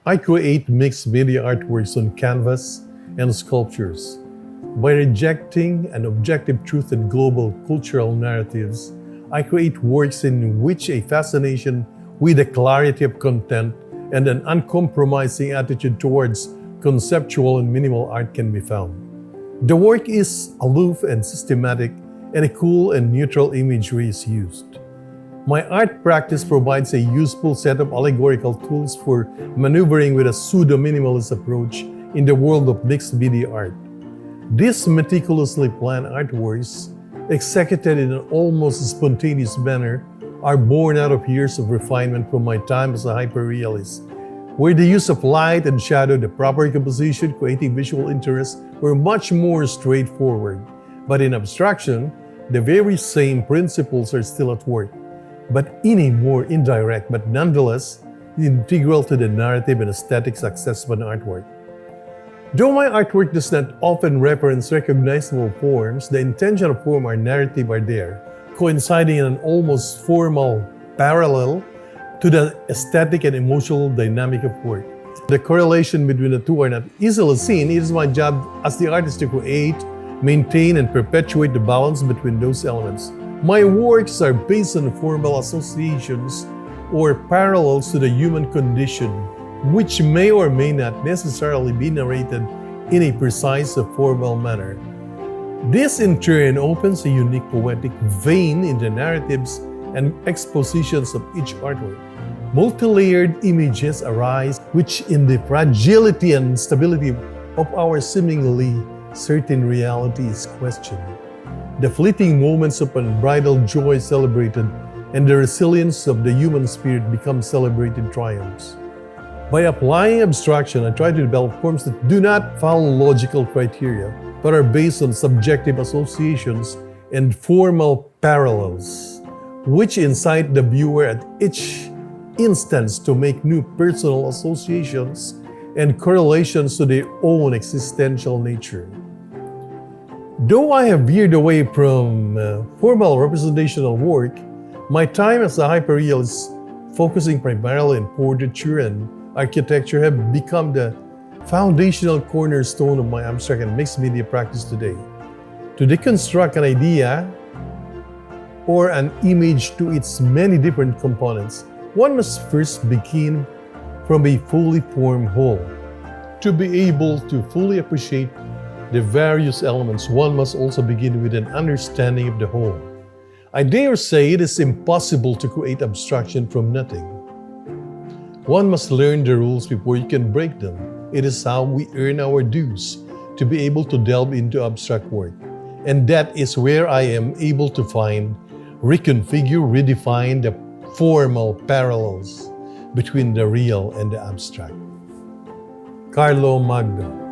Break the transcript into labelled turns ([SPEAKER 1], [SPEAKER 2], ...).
[SPEAKER 1] I create mixed media artworks on canvas and sculptures. By rejecting an objective truth and global cultural narratives, I create works in which a fascination with the clarity of content and an uncompromising attitude towards conceptual and minimal art can be found. The work is aloof and systematic, and a cool and neutral imagery is used. My art practice provides a useful set of allegorical tools for maneuvering with a pseudo-minimalist approach in the world of mixed media art. These meticulously planned artworks, executed in an almost spontaneous manner, are born out of years of refinement from my time as a hyperrealist, where the use of light and shadow, the proper composition, creating visual interest were much more straightforward. But in abstraction, the very same principles are still at work, but in a more indirect but nonetheless integral to the narrative and aesthetic success of an artwork. Though my artwork does not often reference recognizable forms, the intention of form or narrative are there, coinciding in an almost formal parallel to the aesthetic and emotional dynamic of work. The correlation between the two are not easily seen. It is my job as the artist to create, maintain, and perpetuate the balance between those elements. My works are based on formal associations or parallels to the human condition, which may or may not necessarily be narrated in a precise or formal manner. This in turn opens a unique poetic vein in the narratives and expositions of each artwork. Multi-layered images arise, which in the fragility and stability of our seemingly certain reality is questioned. The fleeting moments of unbridled joy celebrated, and the resilience of the human spirit become celebrated triumphs. By applying abstraction, I try to develop forms that do not follow logical criteria, but are based on subjective associations and formal parallels, which incite the viewer at each instance to make new personal associations and correlations to their own existential nature. Though I have veered away from formal representational work, my time as a hyperrealist, focusing primarily on portraiture and architecture, have become the foundational cornerstone of my abstract and mixed media practice today. To deconstruct an idea or an image to its many different components, one must first begin from a fully formed whole. To be able to fully appreciate the various elements, one must also begin with an understanding of the whole. I dare say it is impossible to create abstraction from nothing. One must learn the rules before you can break them. It is how we earn our dues to be able to delve into abstract work. And that is where I am able to find, reconfigure, redefine the formal parallels between the real and the abstract. Carlo Magno.